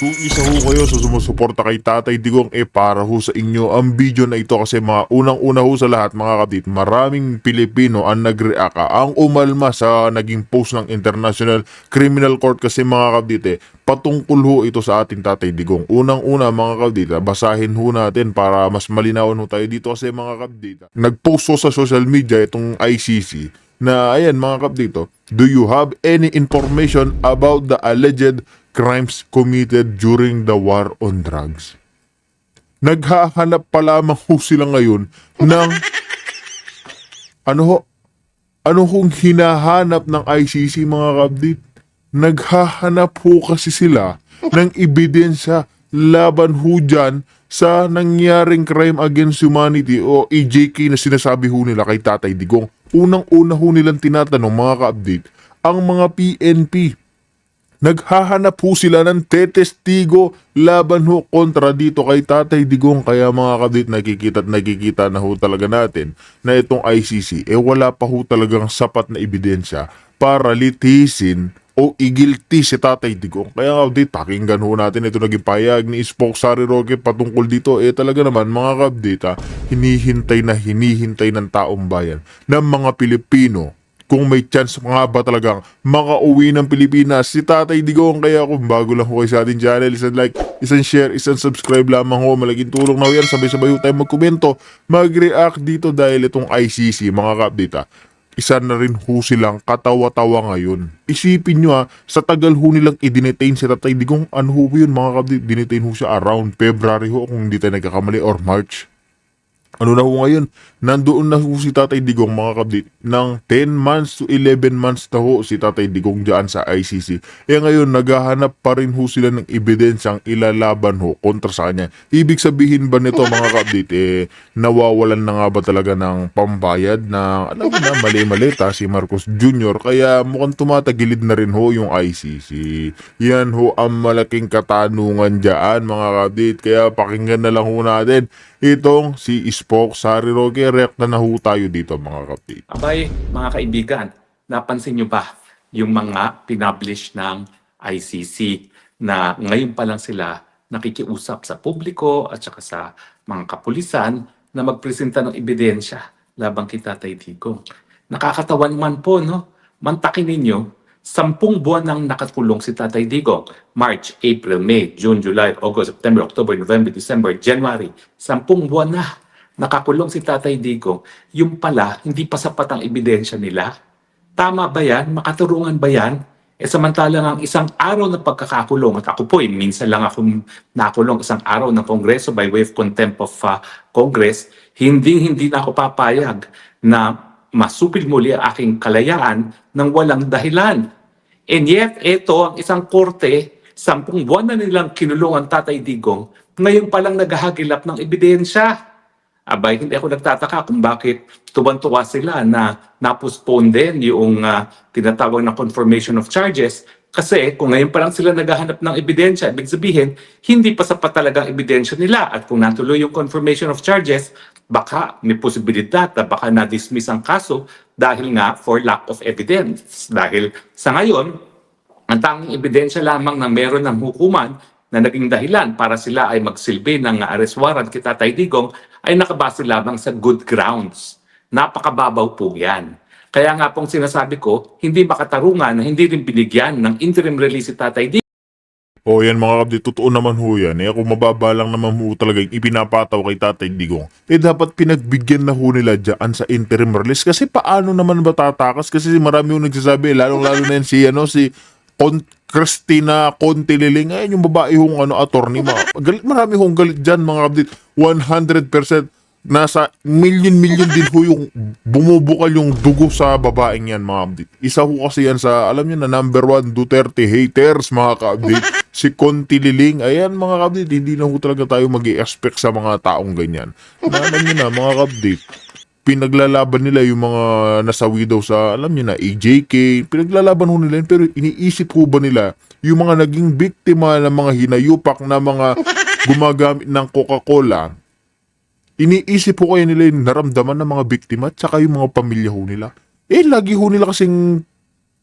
Kung isa ho kayo sa sumusuporta kay Tatay Digong, para ho sa inyo ang video na ito kasi mga unang-una ho sa lahat mga kabit, maraming Pilipino ang nag-react, ang umalma sa naging post ng International Criminal Court kasi mga kabit patungkol ho ito sa ating Tatay Digong. Unang-una mga kabit, basahin ho natin para mas malinawan ho tayo dito kasi mga kabit. Nag-post ho sa social media itong ICC na ayan mga kabdito, do you have any information about the alleged crimes committed during the war on drugs? Naghahanap pa lamang ho sila ngayon ng ano ho, ano hong hinahanap ng ICC mga kabdit? Naghahanap ho kasi sila ng ebidensya laban ho dyan sa nangyaring crime against humanity o EJK na sinasabi ho nila kay Tatay Digong. Unang-una ho nilang tinatanong mga ka-update, ang mga PNP. Naghahanap ho sila ng tetestigo laban ho kontra dito kay Tatay Digong. Kaya mga kabit, nakikita na ho talaga natin na itong ICC, wala pa ho talagang sapat na ebidensya para litisin o igilti si Tatay Digong. Kaya nga update, pakinggan ho natin ito naging payag ni Spokesary Roque patungkol dito. Talaga naman mga ka-update, hinihintay ng taong bayan ng mga Pilipino kung may chance nga ba talagang makauwi ng Pilipinas si Tatay Digong. Kaya kung bago lang ho kayo sa ating channel, isang like, isang share, isang subscribe lamang ho. Malaking tulong na ho yan. Sabay-sabay ho tayo magkomento, mag-react dito dahil itong ICC mga ka-update isa na rin ho silang katawa-tawa ngayon. Isipin nyo sa tagal ho nilang i-detain si Tatay Digong, ano ho yun mga kabdit, dinetain ho siya around February ho kung hindi tayo nagkakamali or March. Ano na ho ngayon? Nandoon na ho si Tatay Digong mga kabdit ng 10 months to 11 months na ho si Tatay Digong dyan sa ICC. Ngayon naghahanap pa rin ho sila ng ebidensyang ilalaban ho kontra sa kanya. Ibig sabihin ba nito mga kabdit nawawalan na nga ba talaga ng pambayad na alam mo na mali-mali si Marcos Jr. Kaya mukhang tumatagilid na rin ho yung ICC. Yan ho ang malaking katanungan dyan mga kabdit. Kaya pakinggan na lang ho natin itong si Spokesary Roque. React na ho tayo dito mga kapatid. Abay, mga kaibigan, napansin nyo ba yung mga pinablish ng ICC na ngayon pa lang sila nakikiusap sa publiko at saka sa mga kapulisan na magpresenta ng ebidensya labang kay Tatay Digong. Nakakatawa naman po, no? Mantakin ninyo, 10 buwan nang nakakulong si Tatay Digong. March, April, May, June, July, August, September, October, November, December, January. 10 buwan na nakakulong si Tatay Digong. Yung pala, hindi pa sapat ang ebidensya nila. Tama ba yan? Makaturungan ba yan? Samantalang ang isang araw na pagkakakulong, at ako po minsan lang ako nakulong isang araw ng Kongreso by way of contempt of Congress, hindi na ako papayag na masupil muli ang aking kalayaan ng walang dahilan. And yet, ito ang isang korte, 10 buwan na nilang kinulong ang Tatay Digong, ngayon palang naghahagilap ng ebidensya. Abay, hindi ako nagtataka kung bakit tuwan-tuwa sila na na-postpone din yung tinatawag na confirmation of charges. Kasi kung ngayon pa lang sila naghahanap ng ebidensya, ibig sabihin, hindi pa sapat talagang ebidensya nila. At kung natuloy yung confirmation of charges, baka may posibilidad na baka na-dismiss ang kaso dahil nga for lack of evidence. Dahil sa ngayon, ang tanging ebidensya lamang na meron ng hukuman na naging dahilan para sila ay magsilbi ng arrest warrant kay Tatay Digong ay nakabase lamang sa good grounds. Napakababaw po yan. Kaya nga pong sinasabi ko, hindi makatarungan na hindi rin binigyan ng interim release si Tatay Digong. Yan mga kabdit, totoo naman ho yan. Kung mababa lang naman ho talaga yung ipinapataw kay Tatay Digong, dapat pinagbigyan na ho nila dyan sa interim release. Kasi paano naman ba tatakas? Kasi marami ho nagsasabi, lalong-lalo na yan si Christina Contililing, yung babae hong attorney, marami hong galit dyan mga kabdit. 100% nasa million din ho yung bumubukal yung dugo sa babaeng yan mga kabdit. Isa ho kasi yan sa, alam nyo na, number 1 Duterte haters mga kabdit. Si Contililing, ayan mga kabdit, hindi na ho talaga tayo mag-i-expect sa mga taong ganyan. Alam nyo na mga kabdit, pinaglalaban nila yung mga nasawi daw sa, alam niyo na, EJK, pinaglalaban ho nila yun, pero iniisip ho ba nila yung mga naging biktima ng mga hinayupak na mga gumagamit ng Coca-Cola, iniisip ho kayo nila yung naramdaman ng mga biktima at saka yung mga pamilya ho nila. Lagi ho nila kasing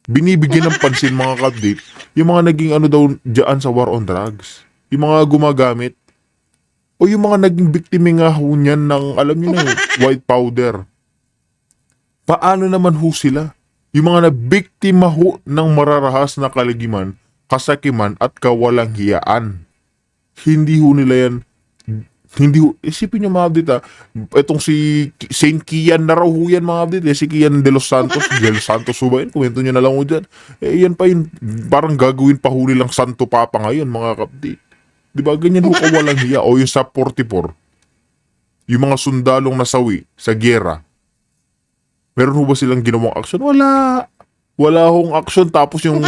binibigyan ng pansin mga kabdit yung mga naging daw dyan sa war on drugs. Yung mga gumagamit. O yung mga naging biktima nga ho niyan ng, alam niyo na yun, white powder. Paano naman ho sila? Yung mga nabiktima ho ng mararahas na kaligiman, kasakiman at kawalang hiyaan. Hindi ho nila yan, hindi ho, isipin nyo mga update itong si Saint Kian na raw ho yan mga update si Kian de los Santos ho ba yun? Komento nyo na lang ho dyan. Yan pa yun, parang gagawin pa ho nilang Santo Papa ngayon mga update. Di ba ganyan ho kawalang hiya? O yung sa 44, yung mga sundalong nasawi sa gyera, meron ho ba silang ginawang aksyon? Wala. Wala hong aksyon. Tapos yung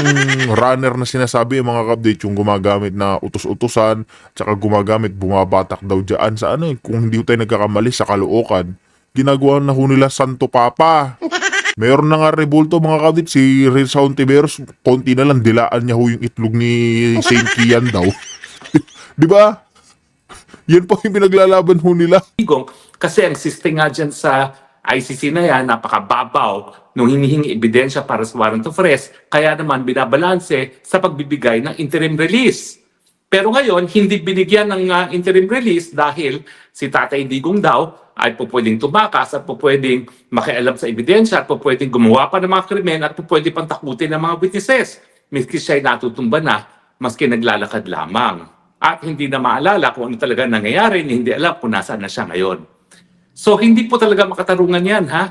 runner na sinasabi, yung mga update, yung gumagamit na utos-utusan, tsaka gumagamit, bumabatak daw dyan sa ano, kung hindi tayo nagkakamali sa Caloocan, ginagawa na ho nila Santo Papa. Meron na nga rebulto mga kapatid, si Rizal Ontiveros, konti na lang, dilaan niya ho yung itlog ni Saint Kian daw. Di ba? Yan po yung pinaglalaban ho nila. Digong, kasi ang system nga dyan sa ICC na yan, napakababaw nung hinihingi ebidensya para sa warrant of arrest, kaya naman binabalanse sa pagbibigay ng interim release. Pero ngayon, hindi binigyan ng interim release dahil si Tatay Digong daw ay pupwedeng tumakas at pupwedeng makialam sa ebidensya at pupwedeng gumawa pa ng mga krimen at pupwedeng pantakutin ng mga witnesses. Miski siya'y natutumba na, maski naglalakad lamang. At hindi na maalala kung ano talaga nangyayari, hindi alam kung nasaan na siya ngayon. So hindi po talaga makatarungan yan ha.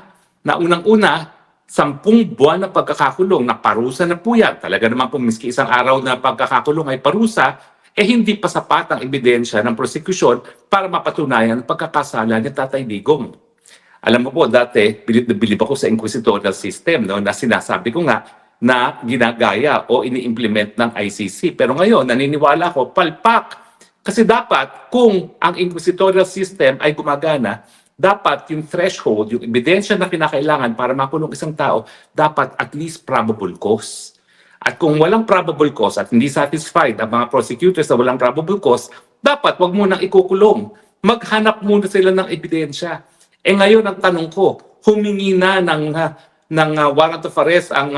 Na unang-una, 10 buwan na pagkakakulong, na parusa na po yan. Talaga naman kung miski isang araw na pagkakakulong ay parusa, hindi pa sapat ang ebidensya ng prosekusyon para mapatunayan ang pagkakasala ni Tatay Digong. Alam mo po, dati, bilib na bilib ako sa inquisitorial system, no, na sinasabi ko nga na ginagaya o ini-implement ng ICC. Pero ngayon, naniniwala ko, palpak. Kasi dapat, kung ang inquisitorial system ay gumagana, dapat yung threshold, yung ebidensya na kinakailangan para makulong isang tao, dapat at least probable cause. At kung walang probable cause at hindi satisfied ang mga prosecutors na walang probable cause, dapat wag munang ikukulong. Maghanap muna sila ng ebidensya. Ngayon ang tanong ko, humingi na ng warrant of arrest ang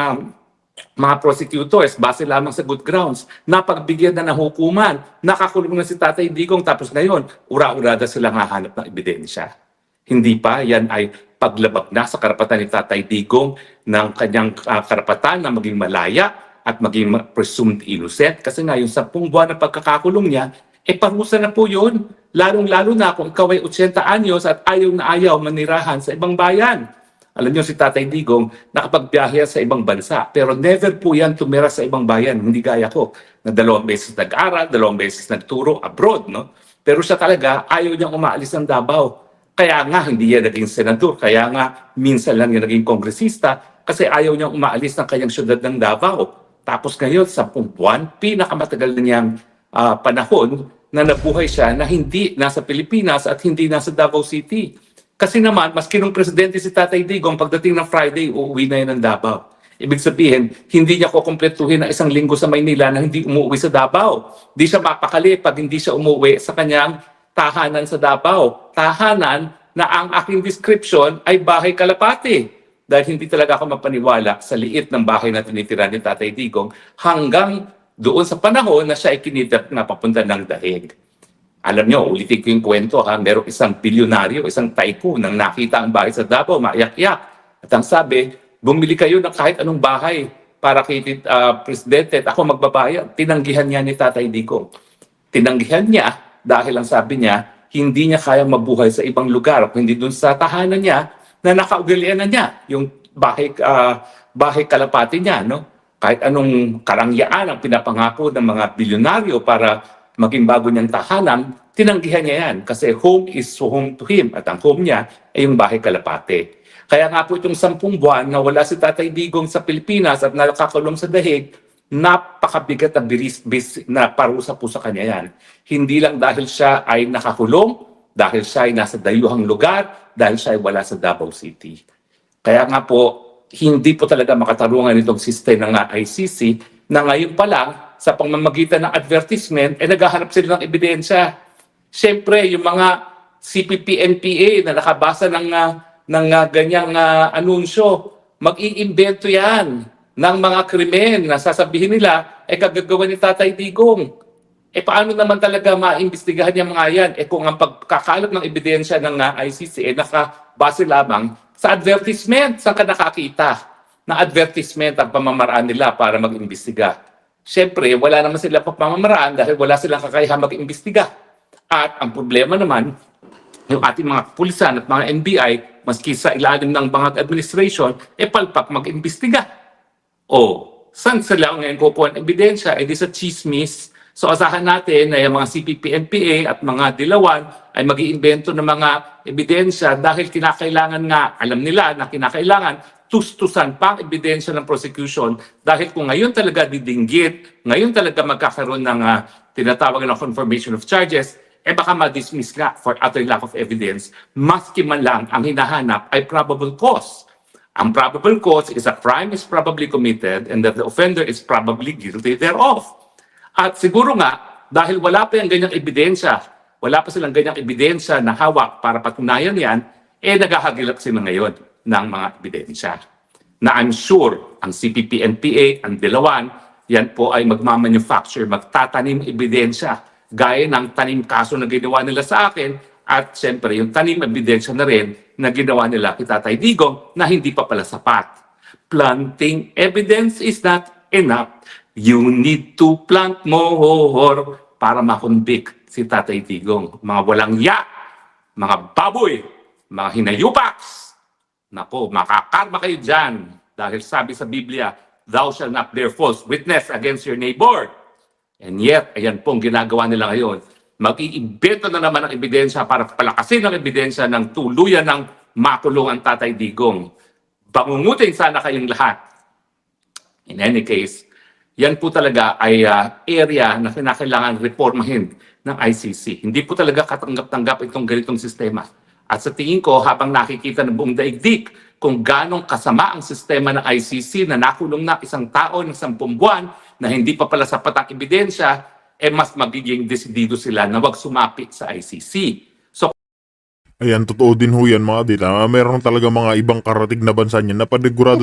mga prosecutors base lamang sa good grounds, napagbigyan na ng hukuman, nakakulong na si Tatay Digong, tapos ngayon, ura-urada silang hahanap ng ebidensya. Hindi pa, yan ay paglabag na sa karapatan ni Tatay Digong ng kanyang karapatan na maging malaya at maging presumed innocent. Kasi nga yung 10 buwan na pagkakakulong niya, parusa na po yun. Lalong-lalo na kung ikaw ay 80 anyos at ayaw na ayaw manirahan sa ibang bayan. Alam niyo si Tatay Digong, nakapagbiyahe sa ibang bansa, pero never po yan tumira sa ibang bayan. Hindi gaya ko, na 2 beses nag-aral, 2 beses nagturo abroad, no? Pero siya talaga, ayaw niyang umaalis ng Davao. Kaya nga, hindi yan naging senador. Kaya nga, minsan lang yan naging kongresista kasi ayaw niyang umaalis ng kanyang syudad ng Davao. Tapos ngayon, 10 buwan, pinakamatagal na niyang panahon na nabuhay siya na hindi nasa Pilipinas at hindi nasa Davao City. Kasi naman, maski nung presidente si Tatay Digong, pagdating ng Friday, uuwi na yan ng Davao. Ibig sabihin, hindi niya kukumpletuhin ng 1 linggo sa Maynila na hindi umuwi sa Davao. Hindi siya mapakali pag hindi siya umuwi sa kanyang tahanan sa Davao. Tahanan na ang aking description ay bahay Kalapati. Dahil hindi talaga ako mapaniwala sa liit ng bahay na tinitira ni Tatay Digong hanggang doon sa panahon na siya ay kinidnap na papunta ng Dahig. Alam nyo, ulitin ko yung kwento ha, merong isang bilyonaryo, isang tycoon nang nakita ang bahay sa Davao, maiyak-iyak. At ang sabi, bumili kayo ng kahit anong bahay para kay Presidente at ako magbabayad. Tinanggihan niya ni Tatay Digong. Tinanggihan niya dahil ang sabi niya, hindi niya kaya mabuhay sa ibang lugar, hindi doon sa tahanan niya na nakaugalian na niya, yung bahay Kalapati niya. No? Kahit anong karangyaan ang pinapangako ng mga bilyonaryo para maging bago niyang tahanan, tinanggihan niya yan kasi home is home to him at ang home niya ay yung bahay Kalapati. Kaya nga po itong 10 buwan na wala si Tatay Digong sa Pilipinas at nakakulong sa Dahig, napakabigat na parusa po sa kanya yan. Hindi lang dahil siya ay nakakulong, dahil siya ay nasa dayuhang lugar, dahil siya ay wala sa Davao City. Kaya nga po, hindi po talaga makatarungan itong system ng ICC na ngayon pa lang, sa pamamagitan ng advertisement, naghahanap sila ng ebidensya. Siyempre, yung mga CPP-NPA na nakabasa ng ganyang anunsyo, mag-iimbento yan ng mga krimen na sasabihin nila ay kagagawa ni Tatay Digong. Paano naman talaga maimbestigahan yung mga yan? Kung ang pagkakalat ng ebidensya ng ICC nakabase lamang sa advertisement, saan ka nakakita na advertisement ang pamamaraan nila para mag-imbestiga? Siyempre, wala naman sila pamamaraan dahil wala silang kakayahan mag-imbestiga. At ang problema naman, yung ating mga pulisan at mga NBI, maski sa ilalim ng mga administration, palpak mag-imbestiga. Saan sila ngayon kukuha ng ebidensya? Di sa chismis. So asahan natin na yung mga CPP-NPA at mga dilawan ay mag-iimbento ng mga ebidensya dahil kinakailangan nga, alam nila na kinakailangan tustusan pang ebidensya ng prosecution dahil kung ngayon talaga didinggit, ngayon talaga magkakaroon ng tinatawag na confirmation of charges, baka ma-dismiss nga for utter lack of evidence, maski man lang ang hinahanap ay probable cause. Ang probable cause is a crime is probably committed and that the offender is probably guilty thereof. At siguro nga, dahil wala pa yung ganyang ebidensya, wala pa silang ganyang ebidensya na hawak para patunayan yan, naghahagilap sila ngayon ng mga ebidensya. Na I'm sure, ang CPP-NPA, ang Dilawan, yan po ay magmamanufacture, magtatanim ebidensya, gaya ng tanim kaso na ginawa nila sa akin, at siyempre yung tanim ebidensya na rin na ginawa nila kay Tatay Digong na hindi pa pala sapat. Planting evidence is not enough. You need to plant more para makonvict si Tatay Digong. Mga walang ya, mga baboy, mga hinayupaks. Nako, makakarma kayo dyan. Dahil sabi sa Biblia, thou shalt not bear false witness against your neighbor. And yet, ayan pong ginagawa nila ngayon. Mag-iimbento na naman ang ebidensya para palakasin ang ebidensya ng tuluyan ng makulong ang Tatay Digong. Bangungutin sana kayong lahat. In any case, yan po talaga ay area na kinakailangan reformahin ng ICC. Hindi po talaga katanggap-tanggap itong ganitong sistema. At sa tingin ko, habang nakikita ng buong daigdig kung ganong kasama ang sistema ng ICC na nakulong na isang tao ng 10 buwan na hindi pa pala sapat ang ebidensya, mas magiging desidido sila na wag sumapit sa ICC. So, Ayan, totoo din ho yan mga dit. Meron talaga mga ibang karatig na bansa niyan na panigurado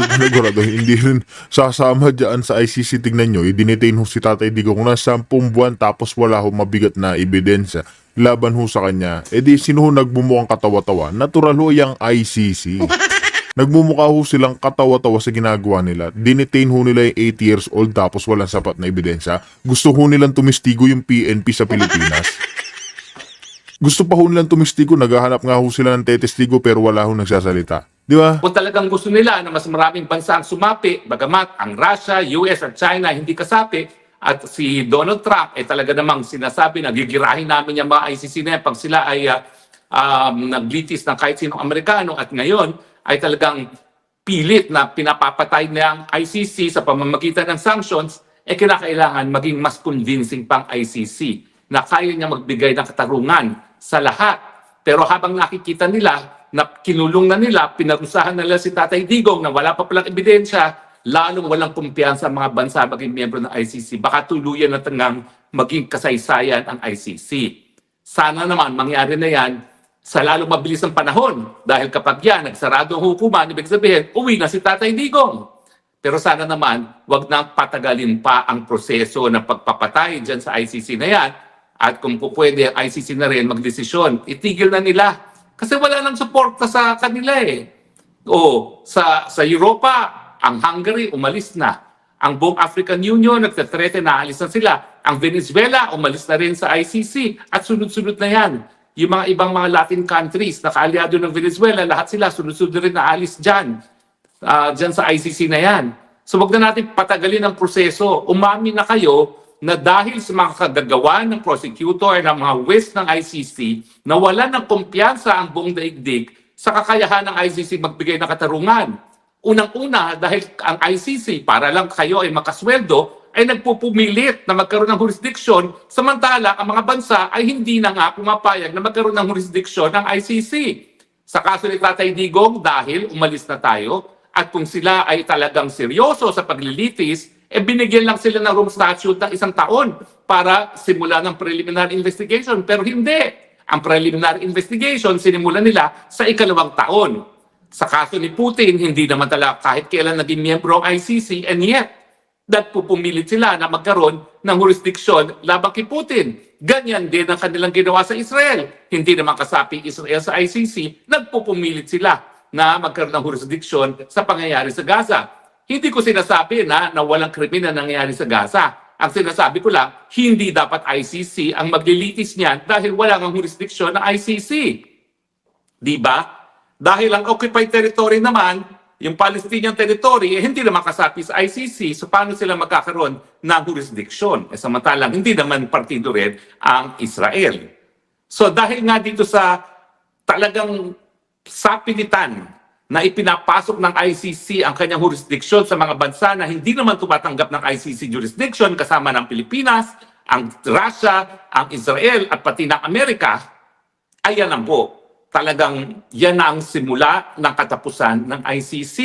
hindi rin sasama dyan sa ICC. Tignan nyo, i-detain ho si Tatay Digong na 10 buwan tapos wala ho mabigat na ebidensya laban ho sa kanya. Di sino ho nagbumukhang katawa-tawa? Natural ho yung ICC. Nagmumukha ho silang katawa-tawa sa ginagawa nila. Dinetain ho nila yung 8 years old tapos walang sapat na ebidensya. Gusto ho nilang tumistigo yung PNP sa Pilipinas. Gusto pa ho nilang tumistigo, naghahanap nga ho sila ng tetestigo pero wala ho nagsasalita. Di ba? kung talagang gusto nila na mas maraming bansa ang sumapi, bagamat ang Russia, US at China hindi kasapi, at si Donald Trump talaga namang sinasabi na gigirahin namin yung mga ICC na yan pag sila ay naglitis ng kahit sinong Amerikano at ngayon ay talagang pilit na pinapapatay na ang ICC sa pamamagitan ng sanctions, kinakailangan maging mas convincing pang ICC na kaya niya magbigay ng katarungan sa lahat. Pero habang nakikita nila na kinulong na nila, pinarusahan na nila si Tatay Digong na wala pa palang ebidensya, lalong walang kumpiyansa ang mga bansa maging miyembro ng ICC. Baka tuluyan na tangang maging kasaysayan ang ICC. Sana naman mangyari na yan sa lalong mabilis ng panahon. Dahil kapag yan, nagsarado ang hukuman, ibig sabihin, uwi na si Tatay Digong. Pero sana naman, wag nang patagalin pa ang proseso ng pagpapatay dyan sa ICC na yan. At kung po pwede, ang ICC na rin magdesisyon, itigil na nila. Kasi wala nang suporta sa kanila sa Europa, ang Hungary umalis na. Ang buong African Union nagtatrete na alis na sila. Ang Venezuela umalis na rin sa ICC at sunod-sunod na yan. Yung mga ibang mga Latin countries na kaalyado ng Venezuela, lahat sila sunod-sunod rin na alis dyan. Dyan sa ICC na yan. So wag na natin patagalin ang proseso. Umamin na kayo na dahil sa mga kagagawa ng prosecutor ng mga West ng ICC, nawalan ng kumpiyansa ang buong daigdig sa kakayahan ng ICC magbigay ng katarungan. Unang-una, dahil ang ICC, para lang kayo ay makasweldo, ay nagpupumilit na magkaroon ng jurisdiction, samantala ang mga bansa ay hindi na nga pumapayag na magkaroon ng jurisdiction ng ICC. Sa kaso ni Tatay Digong, dahil umalis na tayo, at kung sila ay talagang seryoso sa paglilitis, binigyan lang sila ng room statute ng 1 taon para simulan ng preliminary investigation. Pero hindi. Ang preliminary investigation, sinimulan nila sa 2nd taon. Sa kaso ni Putin, hindi naman talaga kahit kailan naging miyembro ang ICC, and yet, Nagpupumilit sila na magkaroon ng jurisdiksyon labang kay Putin. Ganyan din ang kanilang ginawa sa Israel. Hindi naman kasapi Israel sa ICC, nagpupumilit sila na magkaroon ng jurisdiksyon sa pangyayari sa Gaza. Hindi ko sinasabi na walang krimen na nangyayari sa Gaza. Ang sinasabi ko lang, hindi dapat ICC ang maglilitis niyan dahil wala ng jurisdiksyon ng ICC. Di ba? Dahil ang occupied territory naman, yung Palestinian territory, hindi naman kasapi sa ICC, so paano sila magkakaroon ng jurisdiction? Samantalang hindi naman partido rin ang Israel. So dahil nga dito sa talagang sapilitan na ipinapasok ng ICC ang kanyang jurisdiction sa mga bansa na hindi naman tumatanggap ng ICC jurisdiction kasama ng Pilipinas, ang Russia, ang Israel at pati ng Amerika, ayan lang po. Talagang yan na ang simula ng katapusan ng ICC.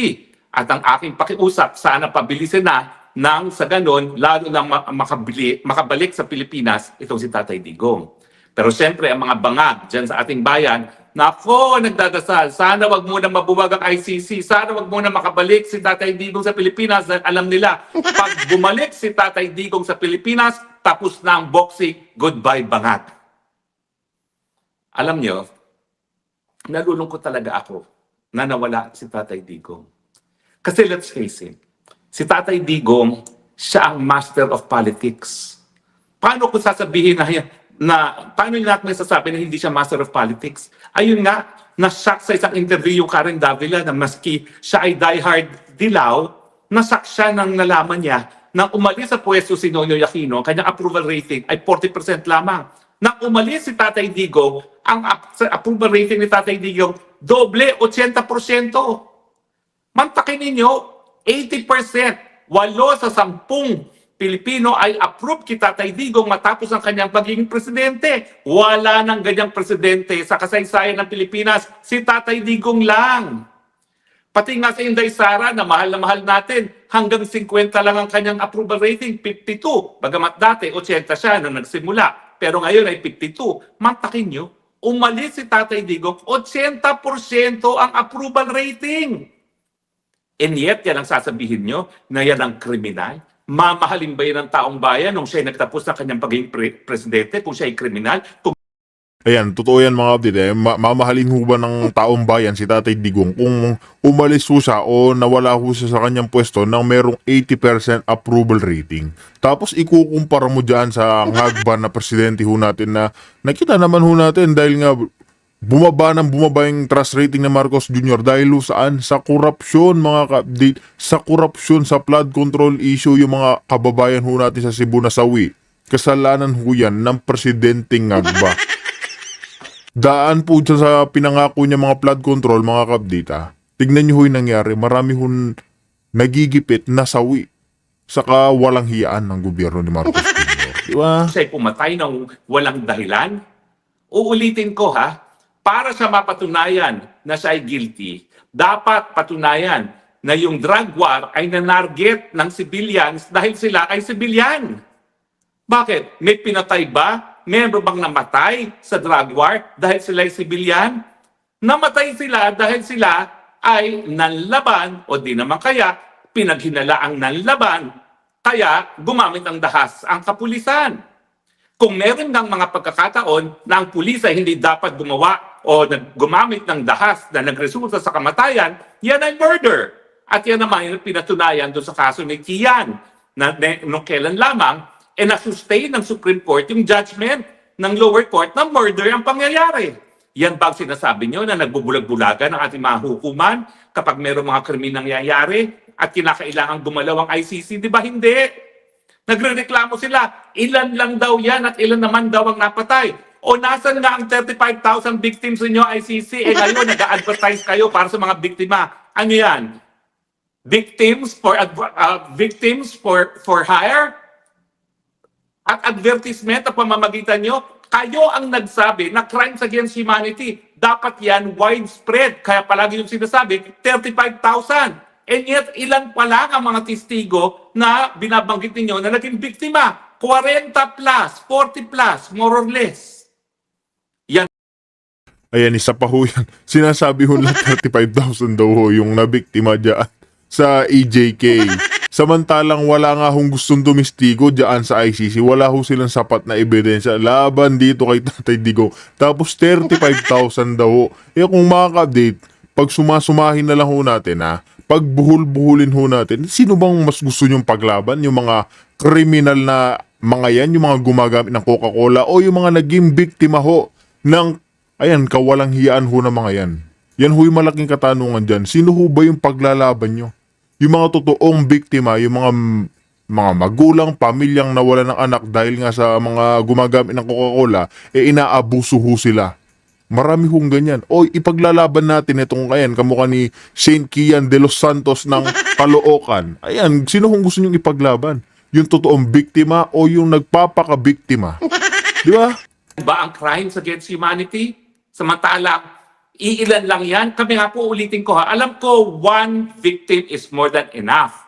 At ang aking pakiusap, sana pabilisin na nang sa ganon, lalo nang makabalik sa Pilipinas itong si Tatay Digong. Pero siyempre, ang mga bangag dyan sa ating bayan, nako, nagdadasal, sana wag muna mabuwag ang ICC, sana wag muna makabalik si Tatay Digong sa Pilipinas dahil alam nila, pag bumalik si Tatay Digong sa Pilipinas, tapos na ang boxing, goodbye bangag. Alam nyo, nalulungkot talaga ako na nawala si Tatay Digong. Kasi let's face it, si Tatay Digong, siya ang master of politics. Paano ko sasabihin paano natin masasabi na hindi siya master of politics? Ayun nga, na-shock sa isang interview yung Karen Davila na maski siya ay diehard Dilaw, na-shock siya nang nalaman niya nang umalis sa pwesto si Nonoy Aquino, ang kanyang approval rating ay 40% lamang. Nang umalis si Tatay Digong, ang approval rating ni Tatay Digong, doble, 80%. Mantakin ninyo, 80%, 8 sa 10 Pilipino ay approve kay Tatay Digong matapos ang kanyang pagiging presidente. Wala nang ganyang presidente sa kasaysayan ng Pilipinas, si Tatay Digong lang. Pati nga sa Inday Sara na mahal natin, hanggang 50 lang ang kanyang approval rating, 52. Bagamat dati, 80 siya nung nagsimula. Pero ngayon ay 52. Mantakin nyo, umalis si Tatay Digong, 80% ang approval rating. And yet, yan ang sasabihin nyo na yan ang kriminal. Mamahalin ba yan ng taong bayan nung siya ay nagtapos ng kanyang pagiging presidente, kung siya ay kriminal? Ayan, totoo yan mga kapatid. Mamahalin ho ba ng taong bayan si Tatay Digong kung umalis ho siya o nawala ho siya sa kanyang pwesto nang merong 80% approval rating. Tapos ikukumpara mo dyan sa ngagban na presidente ho natin na nakita naman ho natin dahil nga bumaba yung trust rating ng Marcos Jr. dahil ho saan? Sa korupsyon mga kapatid. Sa korupsyon, sa flood control issue yung mga kababayan ho natin sa Cebu na sawi. Kasalanan ho yan ng presidenteng ngagba. Daan po dyan sa pinangako niya mga flood control, mga kabdita. Tignan niyo ho yung nangyari. Marami hong nagigipit na sawi sa kawalang hiyaan ng gobyerno ni Marcos Jr. Di ba? Siya ay pumatay ng walang dahilan? Uulitin ko para sa mapatunayan na siya ay guilty, dapat patunayan na yung drug war ay nanarget ng civilians dahil sila ay civilian. Bakit? May pinatay ba? Meron bang namatay sa drug war dahil sila ay sibilyan? Namatay sila dahil sila ay nanlaban o di naman kaya pinaghinalaang nanlaban kaya gumamit ng dahas ang kapulisan. Kung meron ng mga pagkakataon na ang pulis ay hindi dapat gumawa o gumamit ng dahas na nagresulta sa kamatayan, yan ay murder. At yan naman yung pinatunayan doon sa kaso ni Kian na nung kailan lamang na-sustain ng Supreme Court yung judgment ng lower court na murder ang pangyayari. Yan ba ang sinasabi nyo na nagbubulag-bulagan ang ating mga hukuman kapag mayroong mga krimen nangyayari at kinakailangan gumalaw ang ICC? Di ba hindi? Nagre-reklamo sila, ilan lang daw yan at ilan naman daw ang napatay. O nasan nga ang 35,000 victims ninyo ICC? Ngayon, nag-advertise kayo para sa mga biktima. Ano yan? Victims for hire? At advertisement na pamamagitan nyo, kayo ang nagsabi na crimes against humanity. Dapat yan widespread. Kaya palagi yung sinasabi, 35,000. And yet, ilan pa lang ang mga testigo na binabanggit ninyo na naging biktima? 40 plus, 40 plus, more or less. Yan. Ayan, isa pa ho yan. Sinasabi ho lang 35,000 daw ho yung nabiktima dyan sa EJK. Samantalang wala nga hong gustong dumistigo dyan sa ICC. Wala ho silang sapat na ebidensya laban dito kay Tatay Digong. Tapos 35,000 daw ho. Kung mga ka-update, pag sumasumahin na lang ho natin pag buhul-buhulin ho natin, sino bang mas gusto nyong paglaban? Yung mga kriminal na mga yan, yung mga gumagamit ng Coca-Cola o yung mga naging biktima ho ng, ayan, kawalang hiyaan ho ng mga yan. Yan ho yung malaking katanungan dyan. Sino ho ba yung paglalaban nyo? Yung mga totoong biktima, yung mga magulang, pamilyang nawala ng anak dahil nga sa mga gumagamit ng Coca-Cola, inaabuso ho sila. Marami hong ganyan. O ipaglalaban natin itong ayan, kamukha ni Saint Kian de los Santos ng Caloocan. Ayan, sino hong gusto nyong ipaglaban? Yung totoong biktima o yung nagpapakabiktima? Di ba? Ba ang crimes against humanity? Samantalang, iilan lang yan. Kami nga po, ulitin ko alam ko, one victim is more than enough.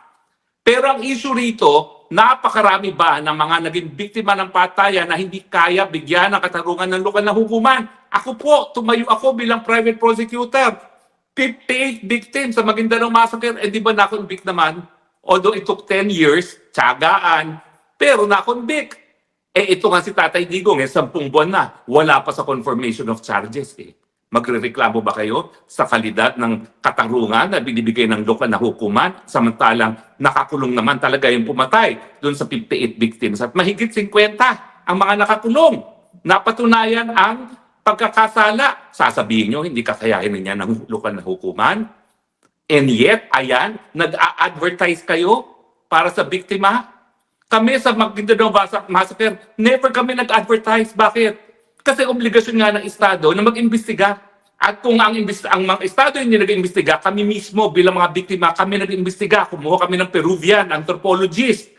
Pero ang issue rito, napakarami ba ng mga naging biktima ng patayan na hindi kaya bigyan ng katarungan ng lokal na hukuman? Ako po, tumayo ako bilang private prosecutor. 58 victims sa Maguindanao Massacre, di ba na-convict naman? Although it took 10 years, tiyagaan, pero na-convict. Ito nga si Tatay Digong, 10 buwan na, wala pa sa confirmation of charges. Magrereklamo ba kayo sa kalidad ng katarungan na binibigay ng lokal na hukuman, samantalang nakakulong naman talaga yung pumatay doon sa 58 victims at mahigit 50 ang mga nakakulong. Napatunayan ang pagkakasala. Sasabihin nyo, hindi kakayahin niya ng lokal na hukuman. And yet, ayan, nag-a-advertise kayo para sa biktima. Kami sa Maguindanao Massacre, never kami nag-advertise. Bakit? Kasi obligasyon nga ng Estado na mag-imbestiga. At kung ang mga Estado hindi nag-imbestiga, kami mismo bilang mga biktima, kami nag-imbestiga. Kumuha kami ng Peruvian anthropologist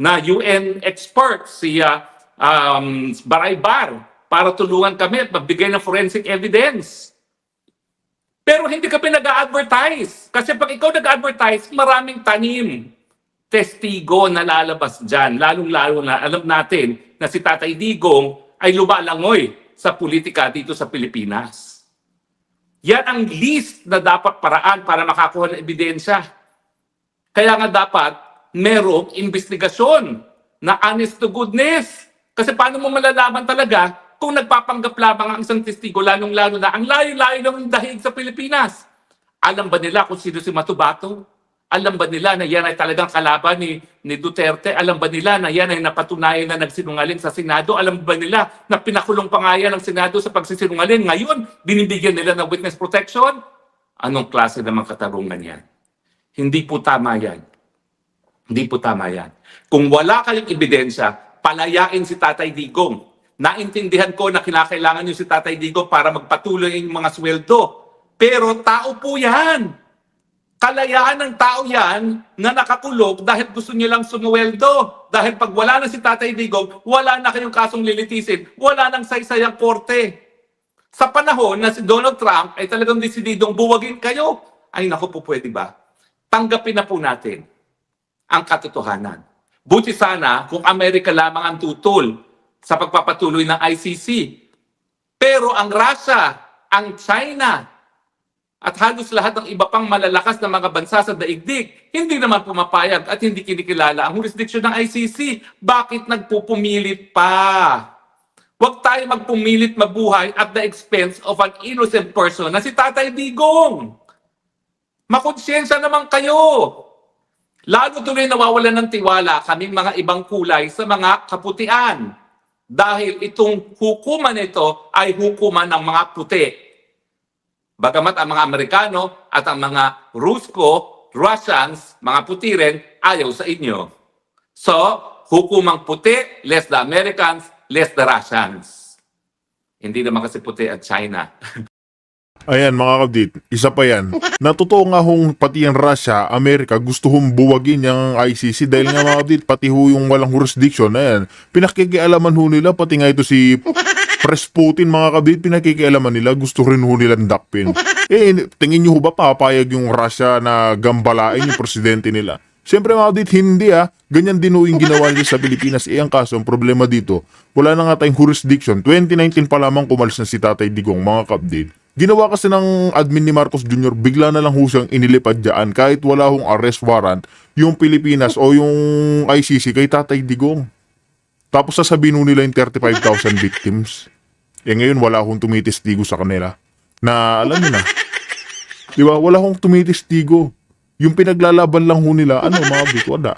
na UN expert, si Baraybar, para tulungan kami at magbigay ng forensic evidence. Pero hindi kami nag-advertise. Kasi pag ikaw nag-advertise, maraming tanim. Testigo na lalabas dyan. Lalong-lalo na alam natin na si Tatay Digong ay lumalangoy sa politika dito sa Pilipinas. Yan ang least na dapat paraan para makakuha ng ebidensya. Kaya nga dapat merong investigasyon na honest to goodness. Kasi paano mo malalaman talaga kung nagpapanggap lamang ang isang testigo, lalong-lalo na ang layo-layo ng dahig sa Pilipinas? Alam ba nila kung sino si Matubato? Alam ba nila na yan ay talagang kalaban ni Duterte? Alam ba nila na yan ay napatunayan na nagsinungaling sa Senado? Alam ba nila na pinakulong pa nga yan ng Senado sa pagsisinungaling? Ngayon, binibigyan nila ng witness protection? Anong klase naman katarungan yan? Hindi po tama yan. Hindi po tama yan. Kung wala kayong ebidensya, palayain si Tatay Digong. Naintindihan ko na kinakailangan niyo si Tatay Digong para magpatuloy yung mga sweldo. Pero tao po yan. Kalayaan ng tao yan na nakakulog dahil gusto niya lang sumuweldo. Dahil pag wala na si Tatay Digong, wala na kayong kasong lilitisin. Wala nang saysayang korte. Sa panahon na si Donald Trump ay talagang desididong buwagin kayo, ay naku po, pwede ba? Tanggapin na po natin ang katotohanan. Buti sana kung Amerika lamang ang tutol sa pagpapatuloy ng ICC. Pero ang Russia, ang China, at halos lahat ng iba pang malalakas na mga bansa sa daigdig, hindi naman pumapayag at hindi kinikilala ang jurisdiction ng ICC. Bakit nagpupumilit pa? Huwag tayo magpumilit mabuhay at the expense of an innocent person na si Tatay Digong. Makonsyensya naman kayo. Lalo tuloy nawawalan ng tiwala kaming mga ibang kulay sa mga kaputian. Dahil itong hukuman ito ay hukuman ng mga puti. Bagamat ang mga Amerikano at ang mga Russians, mga puti rin, ayaw sa inyo. So, hukumang puti, less the Americans, less the Russians. Hindi naman kasi puti at China. Ayan mga kabdit, isa pa yan. Natotoo nga hong pati ang Russia, Amerika, gusto hong buwagin yung ICC dahil nga mga kabdit, pati ho yung walang jurisdiction na yan. Pinakikialaman ho nila, pati nga ito si Pres Putin mga kabdit, pinakikialaman nila, gusto rin ho nilang dakpin. Tingin nyo ho ba papayag yung Russia na gambalain yung presidente nila? Siyempre mga kabdit, hindi ganyan din ho yung ginawa nila sa Pilipinas. Ang kaso, ang problema dito, wala na nga tayong jurisdiction. 2019 pa lamang kumalis na si Tatay Digong mga kabdit. Ginawa kasi ng admin ni Marcos Jr., bigla na lang ho siyang inilipad dyan kahit wala hong arrest warrant yung Pilipinas o yung ICC kay Tatay Digong. Tapos sasabihin ho nila yung 35,000 victims. Eh ngayon wala hong tumitistigo sa kanila. Na alam niyo na, di ba? Wala hong tumitistigo. Yung pinaglalaban lang ho nila, ano mga bit, wala.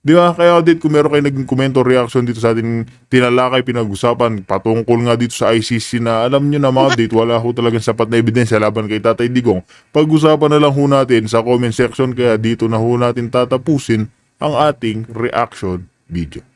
Di ba? Kaya dit, kung meron kayo naging komento reaction dito sa ating tinalakay, pinag-usapan, patungkol nga dito sa ICC na alam nyo na mga dit, wala ho talagang sapat na ebidensya laban kay Tatay Digong. Pag-usapan na lang ho natin sa comment section, kaya dito na ho natin tatapusin ang ating reaction video.